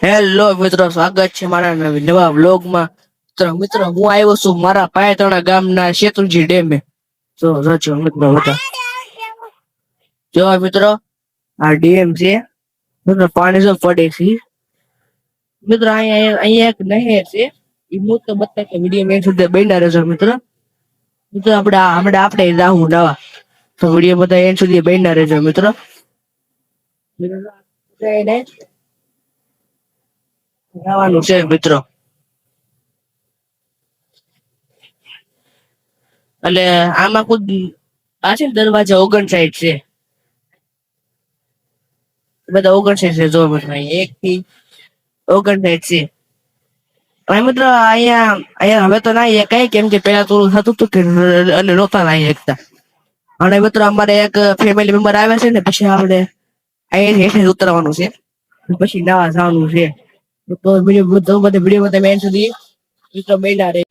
Hello મિત્રો, સ્વાગત છે મારા નવા વ્લોગમાં. મિત્રો હું આવ્યો છું મારા પાયતણા ગામના શેત્રુંજી ડેમે. જો મિત્રો બધા જો મિત્રો આ ડેમ છે. મિત્રો પાણી જો પડે છે. મિત્રો અહીંયા એક નહેર છે. એ હું તો બતા કે વિડીયો મેં સુધી બન્યા રહેજો મિત્રો. મિત્રો આપણે જાવું નવા તો વિડીયો બધા એન્ડ સુધી બન્યા રહેજો મિત્રો. જવાનું છે મિત્રો. એટલે આમાં ખુદ આ છે દરવાજા 59 છે. બધા 59 છે. જો મિત્રો એક થી 59 છે. અને મિત્રો અહીંયા હવે તો ના કઈ કેમ કે પેલા થોડું થતું હતું કે એટલે નહોતા ના એકતા. અને મિત્રો અમારે એક ફેમિલી મેમ્બર આવે છે ને પછી આપણે અહીંયા હેઠે ઉતરવાનું છે પછી નવા જવાનું છે. તો વિડીયો તમે એન્ડ સુધી મિત્રો બન્યા રહે.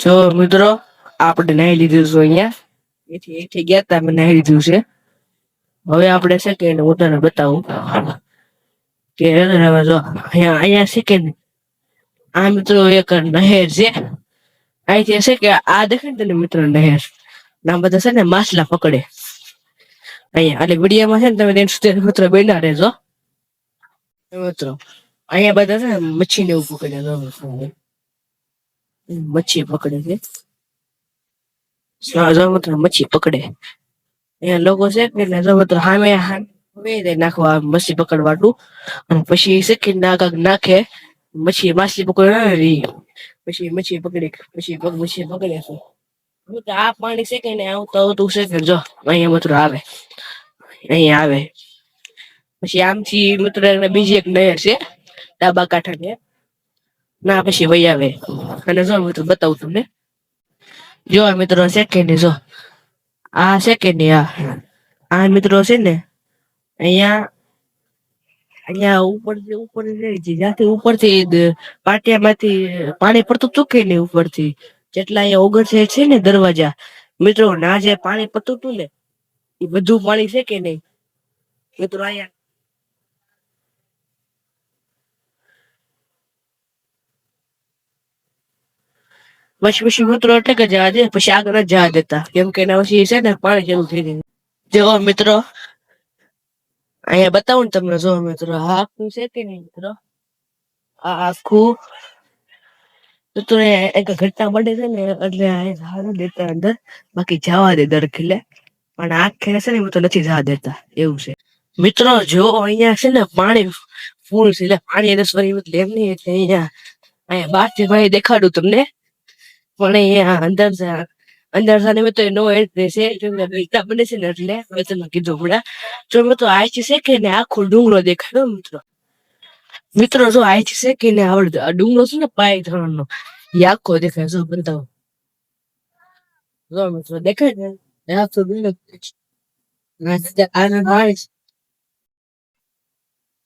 જો મિત્રો આપણે નાહી લીધું છે અહીંયા એથી ગયા તા અમે નાહી લીધું છે. હવે આપણે છે કે હું તને બતાવું કે હવે જો અહીંયા છે કે આ મિત્રો એક નહેર છે. અહીંથી છે કે આ દેખાય ને તને મિત્રો નહેર ના બધા છે ને માછલા પકડે અહીંયા. એટલે વિડીયોમાં છે ને તમે એન્ડ સુધી મિત્રો બન્યા રહેજો મિત્રો. અહીંયા બધા છે ને મચ્છી ને એવું પકડે. મચ્છી પકડે છે. મચ્છી પકડે અહીંયા લોકો છે કે સામે નાખવા મચ્છી પકડવાનું અને પછી છે કે નાખે માછલી પકડે પછી મચ્છી પકડે પછી મચ્છી પકડે છે. આ પાણી છે કે ને આવતું છે કે જો અહીંયા મિત્રો આવે અહીંયા આવે પછી આમથી મિત્રો બીજી એક નહેર છે ડાબા કાંઠા ને ના પછી વહી આવે. અને જો મિત્રો બતાવું તમને. જો મિત્રો છે કે ને જો આ છે કે ને આ મિત્રો છે ને અહીંયા જ્યાંથી ઉપરથી પાટિયામાંથી પાણી પડતું હતું કે ને ઉપરથી જેટલા અહીંયા 59 છે ને દરવાજા મિત્રો ના જે પાણી પડતું હતું ને એ બધું પાણી છે કે નહીં મિત્રો અહીંયા પછી મિત્રો એટલે કે જવા દે પછી આગળ જ જવા દેતા કેમ કે એના પછી છે ને પાણી ચાલુ થઈ જાય. જો મિત્રો અહીંયા બતાવું ને તમને. જો મિત્રો આ આખું છે કે નહીં મિત્રો આ આખું મિત્રો એક ઘટના બને છે ને એટલે જવા દેતા અંદર બાકી જવા દે દર ખીલે પણ આખે છે ને મિત્રો નથી જવા દેતા એવું છે મિત્રો. જો અહીંયા છે ને પાણી ફૂલ છે એટલે પાણી એને સોરી એમ નહીં એટલે અહીંયા બહારથી પાણી દેખાડું તમને પણ અહીંયા અંદર જાને મિત્રો નો એન્ટ્રી છે બને છે ને એટલે મેં તમને કીધું હમણાં. જો મિત્રો આઈથી છે કે ને આખો ડુંગરો દેખાડો મિત્રો. મિત્રો જો આઈથી છે કે ને આવડે આ ડુંગરો છે ને પાયથણનો એ આખો દેખાય. જો બતાવો જો મિત્રો દેખાય ને આખો ડુંગરો આનંદ આવે છે.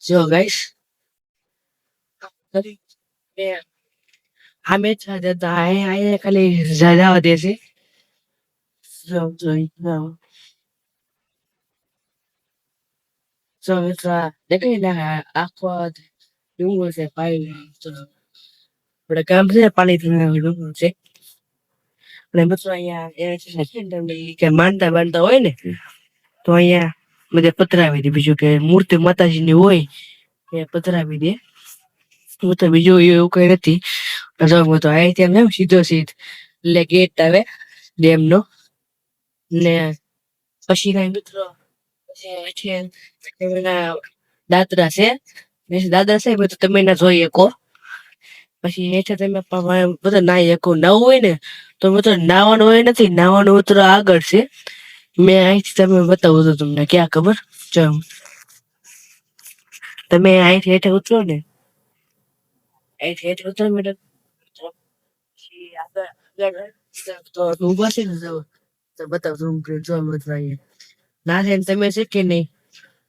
જો ગાઈસ અમે અહીંયા ખાલી જવા દે છે. દેખાય ને આખો ડુંગર છે આપડે ગામ છે પાણી ડુંગર છે. અને મિત્રો અહીંયા માનતા બાંધતા હોય ને તો અહીંયા બધા પધરાવી દે. બીજું કે મૂર્તિ માતાજીની હોય એ પધરાવી દે. હું તો બીજું એવું કઈ નથી. તો અહીંથી એમ સીધો એટલે ગેટ આવે ડેમ નો ને પછી કઈ મિત્રો દાદરા છે. દાદરા છે તો તમે ના જોઈ શકો. પછી હેઠે તમે બધા નાહી શકો. નાવું હોય ને તો મિત્રો નાવાનું હોય નથી. નાવાનું મિત્રો આગળ છે. મેં અહીંથી તમે બતાવું છું તમને ક્યાં ખબર. તમે અહીંથી હેઠે ઉતરો ને અહીંથી હેઠે ઉતરો મેડમ ઉભા છે ને બતાવું ના છે તમે છે કે નહીં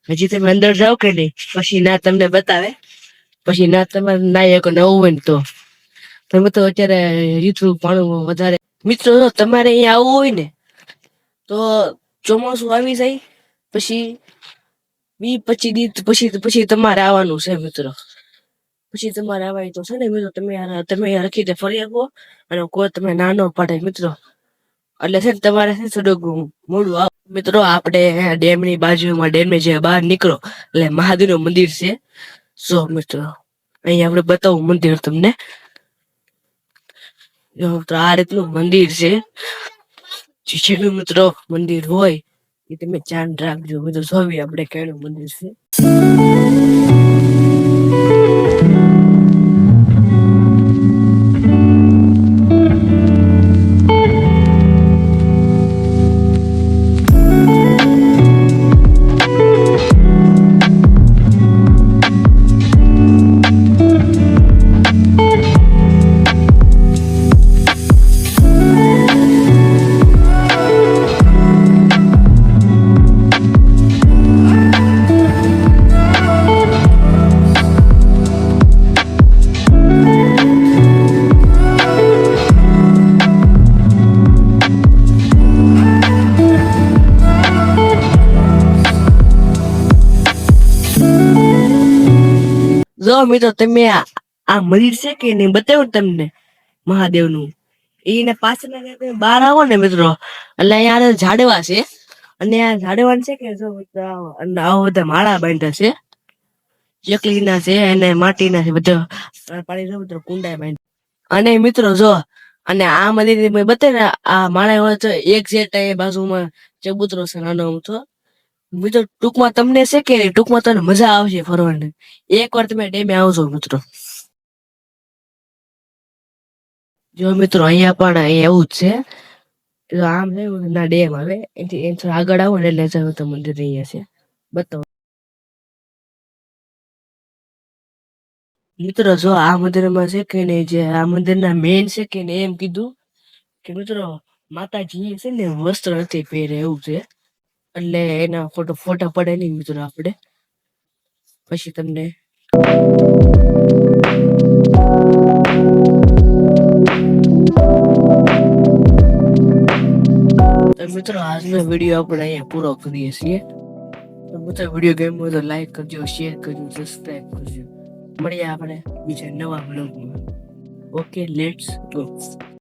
હજી તમે અંદર જાઓ કે નહીં પછી ના તમને બતાવે પછી ના તમારે ના એક નવું હોય ને તો તમે તો અત્યારે રીતું પાણું વધારે. મિત્રો તમારે અહીંયા આવવું હોય ને તો ચોમાસું આવી જાય પછી 20-25 દિવસ પછી તમારે આવવાનું છે મિત્રો. પછી તમારે આવાય તો છે ને મિત્રો તમે રખી દે ફરી આપો અને કોઈ તમે નાનો પાડે મિત્રો એટલે છે ને તમારે છે થોડુંક મોડું આવ મિત્રો. આપણે ડેમની બાજુમાં ડેમની જે બહાર નીકળો એટલે મહાદેવનું મંદિર છે. જો મિત્રો અહીંયા આપણે બતાવું મંદિર તમને. જો મિત્રો આ રીતનું મંદિર છે. જે મિત્રો મંદિર હોય એ તમે ધ્યાન રાખજો. મિત્રો જોવી આપણે કેનું મંદિર છે. જો મિત્રો તમે આ મંદિર છે કે નહીં બતાવ્યું તમને મહાદેવનું. એને પાછળ બહાર આવો ને મિત્રો એટલે અહીંયા ઝાડવા છે અને આ ઝાડવા છે કે જો આવા બધા માળા બાંધ્યા છે. ચકલીના છે અને માટીના છે બધા પાણી જો મિત્રો કુંડાય બાંધ્યા. અને મિત્રો જો અને આ મંદિર બતાવે આ માળા હોય તો એક છે બાજુમાં ચબૂતરો છે નાનો અમથો. મિત્રો ટૂંકમાં તમને છે કે ટૂંકમાં તમને મજા આવશે ફરવાની. એક વાર તમે ડેમે આવજો મિત્રો. જો મિત્રો અહીંયા પણ એવું જ છે. આમ છે ના ડેમ આવે એથી આગળ આવો ને એટલે તો મંદિર અહીંયા છે બતાવો. મિત્રો જો આ મંદિરમાં છે કે નહીં જે આ મંદિરના મેન છે કે ને એમ કીધું કે મિત્રો માતાજી છે ને વસ્ત્ર નથી પહેરે એવું છે. એટલે એના ફોટા પડે નહીં મિત્રો આપણે. પછી તમને મિત્રો આજનો વિડીયો આપણે અહીંયા પૂરો કરીએ છીએ. તો મિત્રો વિડીયો ગમ્યો હોય તો લાઈક કરજો, શેર કરજો, સબસ્ક્રાઇબ કરજો. મળીએ આપણે બીજા નવા બ્લોગમાં. Okay, let's go.